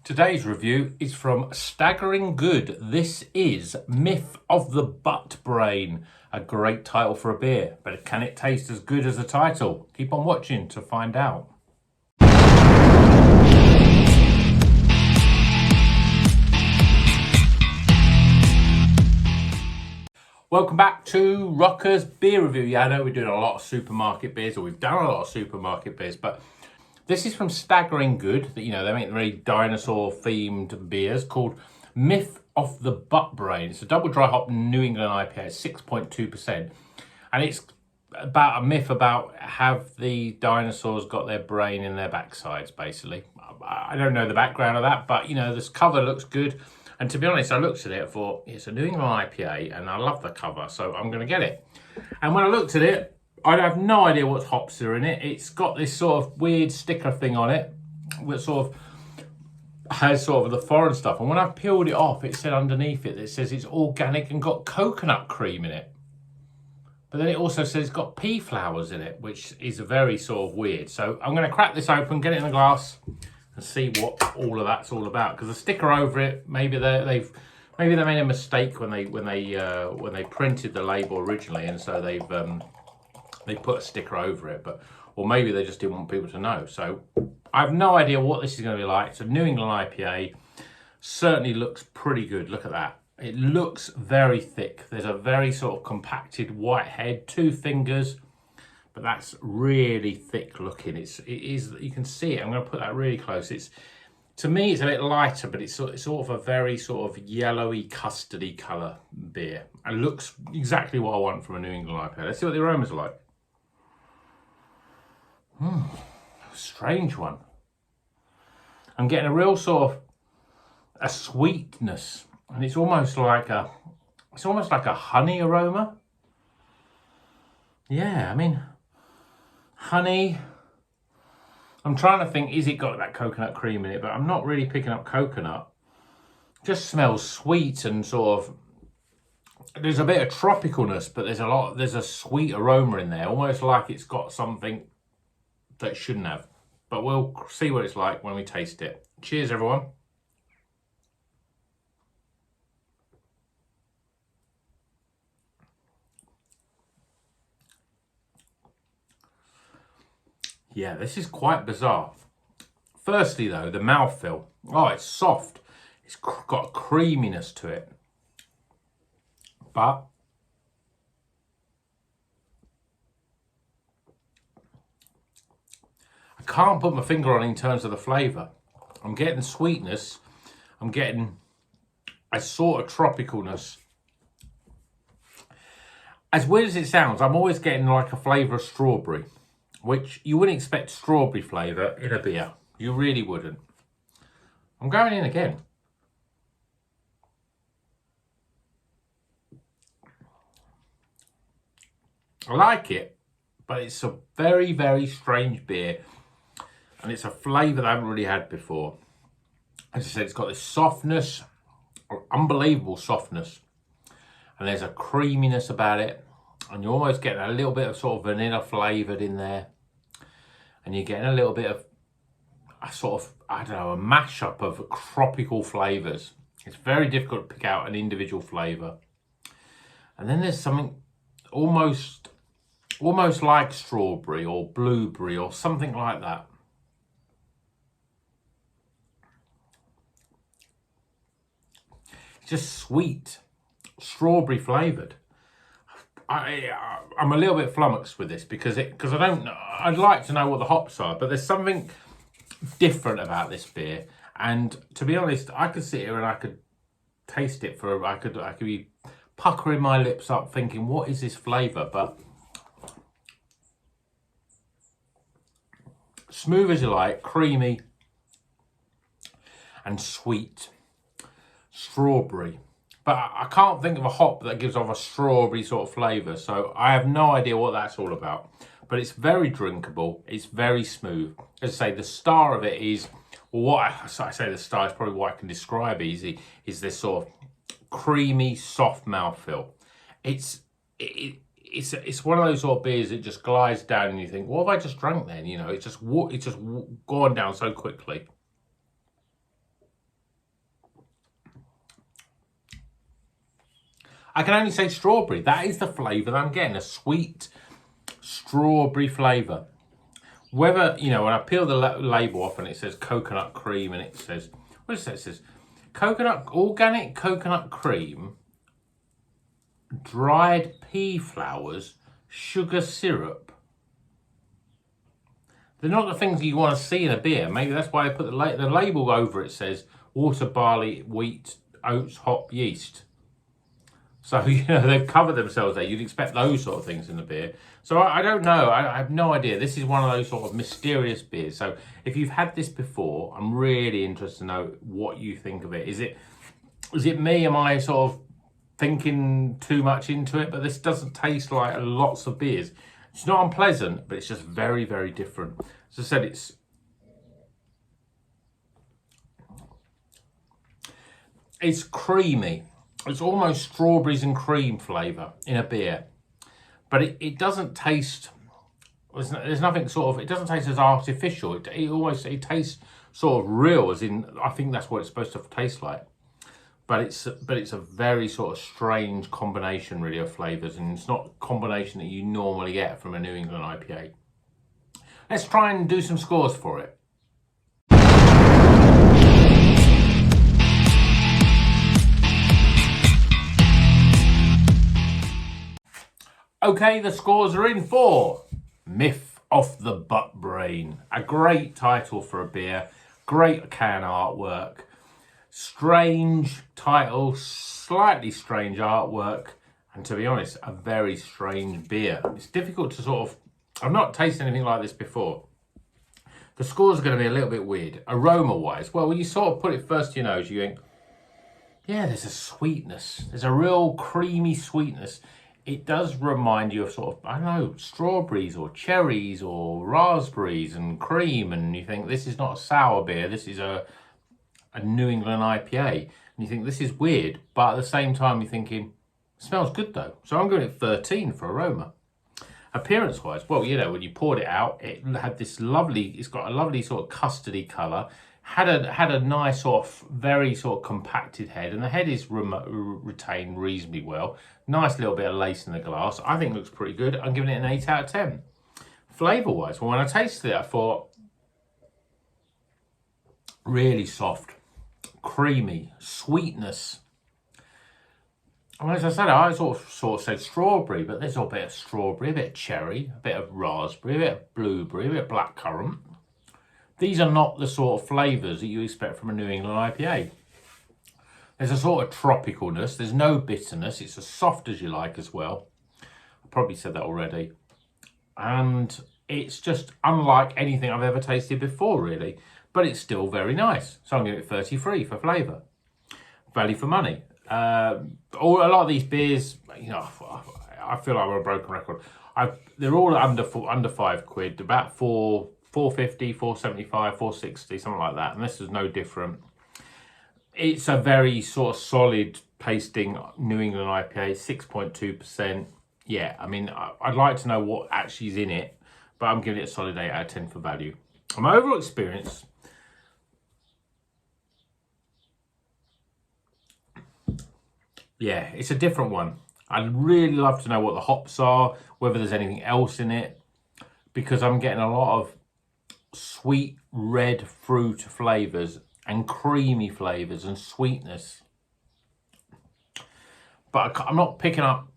Today's review is from Staggering Good. This is Myth of the Buttbrain. A great title for a beer, but can it taste as good as the title? Keep on watching to find out. Welcome back to Rocker's Beer Review. Yeah, I know we're doing a lot of supermarket beers, or we've done a lot of supermarket beers, but this is from Staggering Good. They make very dinosaur-themed beers called Myth of the Buttbrain. It's a double dry hop New England IPA, 6.2%. And it's about a myth about have the dinosaurs got their brain in their backsides, basically. I don't know the background of that, but, this cover looks good. And to be honest, I looked at it and thought, it's a New England IPA, and I love the cover, so I'm going to get it. And when I looked at it, I have no idea what hops are in it. It's got this sort of weird sticker thing on it, which sort of has sort of the foreign stuff. And when I peeled it off, it said underneath it, says it's organic and got coconut cream in it. But then it also says it's got pea flowers in it, which is very sort of weird. So I'm going to crack this open, get it in a glass, and see what all of that's all about. Because the sticker over it, maybe they made a mistake when they printed the label originally, and so they put a sticker over it, or maybe they just didn't want people to know. So I have no idea what this is going to be like. It's a New England IPA. Certainly looks pretty good. Look at that. It looks very thick. There's a very sort of compacted white head, 2 fingers, but that's really thick looking. It is. You can see it. I'm going to put that really close. To me, it's a bit lighter, but it's sort of a very sort of yellowy, custardy colour beer. And looks exactly what I want from a New England IPA. Let's see what the aromas are like. Strange one. I'm getting a real sort of a sweetness, and it's almost like a honey aroma. Yeah, I mean, honey. I'm trying to think, is it got that coconut cream in it? But I'm not really picking up coconut. It just smells sweet and sort of. There's a bit of tropicalness, but there's a sweet aroma in there, almost like it's got something that it shouldn't have. But we'll see what it's like when we taste it. Cheers, everyone. Yeah, this is quite bizarre. Firstly, though, the mouthfeel. Oh, it's soft. It's got a creaminess to it. But I can't put my finger on in terms of the flavour. I'm getting sweetness. I'm getting a sort of tropicalness. As weird as it sounds, I'm always getting like a flavour of strawberry, which you wouldn't expect strawberry flavour in a beer. You really wouldn't. I'm going in again. I like it, but it's a very, very strange beer. And it's a flavour that I haven't really had before. As I said, it's got this softness, unbelievable softness. And there's a creaminess about it. And you're almost getting a little bit of sort of vanilla flavoured in there. And you're getting a little bit of a sort of, I don't know, a mashup of tropical flavours. It's very difficult to pick out an individual flavour. And then there's something almost like strawberry or blueberry or something like that. It's just sweet, strawberry flavoured. I'm a little bit flummoxed with this because I'd like to know what the hops are, but there's something different about this beer. And to be honest, I could sit here and I could taste it I could be puckering my lips up thinking, what is this flavour? But smooth as you like, creamy and sweet. Strawberry. But I can't think of a hop that gives off a strawberry sort of flavour, so I have no idea what that's all about. But it's very drinkable, it's very smooth. As I say, the star of it is, well, I say the star is probably what I can describe easy, is this sort of creamy, soft mouthfeel. It's one of those sort of beers that just glides down and you think, what have I just drank then? It's just gone down so quickly. I can only say strawberry. That is the flavour that I'm getting, a sweet strawberry flavour. Whether, you know, when I peel the label off and it says coconut cream and it says, what does it say? It says organic coconut cream, dried pea flowers, sugar syrup. They're not the things you want to see in a beer. Maybe that's why they put the label over it says water, barley, wheat, oats, hop, yeast. So, you know, they've covered themselves there. You'd expect those sort of things in the beer. So I don't know. I have no idea. This is one of those sort of mysterious beers. So if you've had this before, I'm really interested to know what you think of it. Is it me? Am I sort of thinking too much into it? But this doesn't taste like lots of beers. It's not unpleasant, but it's just very, very different. As I said, it's creamy. It's almost strawberries and cream flavour in a beer. But it doesn't taste, there's nothing sort of, it doesn't taste as artificial. It tastes sort of real, as in, I think that's what it's supposed to taste like. But it's a very sort of strange combination really of flavours, and it's not a combination that you normally get from a New England IPA. Let's try and do some scores for it. Okay, the scores are in for Myth of the Buttbrain. A great title for a beer, great can artwork, strange title, slightly strange artwork, and to be honest, a very strange beer. It's difficult to sort of, I've not tasted anything like this before. The scores are going to be a little bit weird. Aroma-wise, well, when you sort of put it first to your nose, you think, yeah, there's a sweetness. There's a real creamy sweetness. It does remind you of sort of, I don't know, strawberries or cherries or raspberries and cream. And you think, this is not a sour beer. This is a New England IPA. And you think, this is weird. But at the same time, you're thinking, it smells good though. So I'm going at 13 for aroma. Appearance-wise, well, you know, when you poured it out, it had this lovely, it's got a lovely sort of custardy colour. Had a nice sort of, very sort of compacted head, and the head is retained reasonably well. Nice little bit of lace in the glass. I think it looks pretty good. I'm giving it an 8 out of 10. Flavour-wise, well, when I tasted it, I thought, really soft, creamy, sweetness. And as I said, I sort of said strawberry, but there's a bit of strawberry, a bit of cherry, a bit of raspberry, a bit of blueberry, a bit of blackcurrant. These are not the sort of flavours that you expect from a New England IPA. There's a sort of tropicalness. There's no bitterness. It's as soft as you like as well. I probably said that already. And it's just unlike anything I've ever tasted before, really. But it's still very nice. So I'm going to give it 33 for flavour. Value for money. A lot of these beers, you know, I feel like we're a broken record. They're all under £5, about 450, 475, 460, something like that. And this is no different. It's a very sort of solid tasting New England IPA, 6.2%. Yeah, I mean, I'd like to know what actually is in it, but I'm giving it a solid 8 out of 10 for value. And my overall experience, yeah, it's a different one. I'd really love to know what the hops are, whether there's anything else in it, because I'm getting a lot of sweet red fruit flavours and creamy flavours and sweetness. But I'm not picking up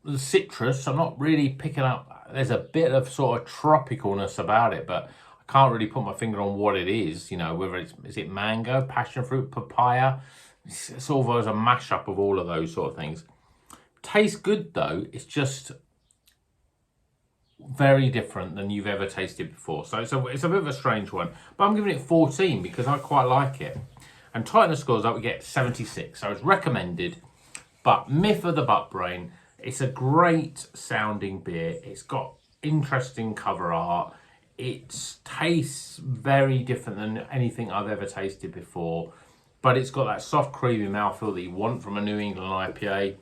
the citrus. I'm not really picking up, there's a bit of sort of tropicalness about it, but I can't really put my finger on what it is, you know, whether is it mango, passion fruit, papaya. It's sort of a mashup of all of those sort of things. Tastes good though, it's just very different than you've ever tasted before. So it's a bit of a strange one, but I'm giving it 14 because I quite like it. And tighten scores, I would get 76. So it's recommended, but Myth of the Buttbrain, it's a great sounding beer. It's got interesting cover art. It tastes very different than anything I've ever tasted before, but it's got that soft creamy mouthfeel that you want from a New England IPA.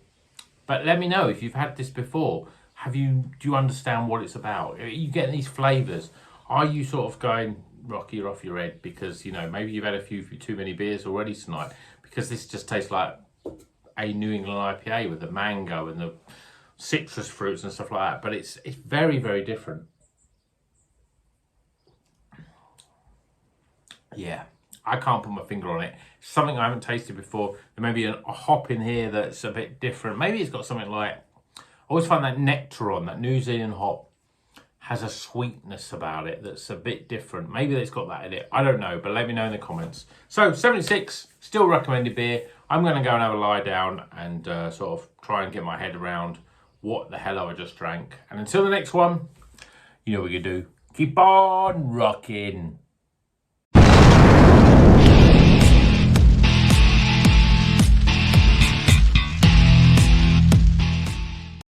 But let me know if you've had this before. Do you understand what it's about? Are you getting these flavours? Are you sort of going, Rocky, you're off your head because, you know, maybe you've had a few too many beers already tonight, because this just tastes like a New England IPA with the mango and the citrus fruits and stuff like that. But it's very, very different. Yeah, I can't put my finger on it. Something I haven't tasted before. There may be a hop in here that's a bit different. Maybe it's got something like, I always find that Nectaron, that New Zealand hop, has a sweetness about it that's a bit different. Maybe it's got that in it. I don't know, but let me know in the comments. So 76, still recommended beer. I'm going to go and have a lie down and sort of try and get my head around what the hell I just drank. And until the next one, you know what you do. Keep on rocking.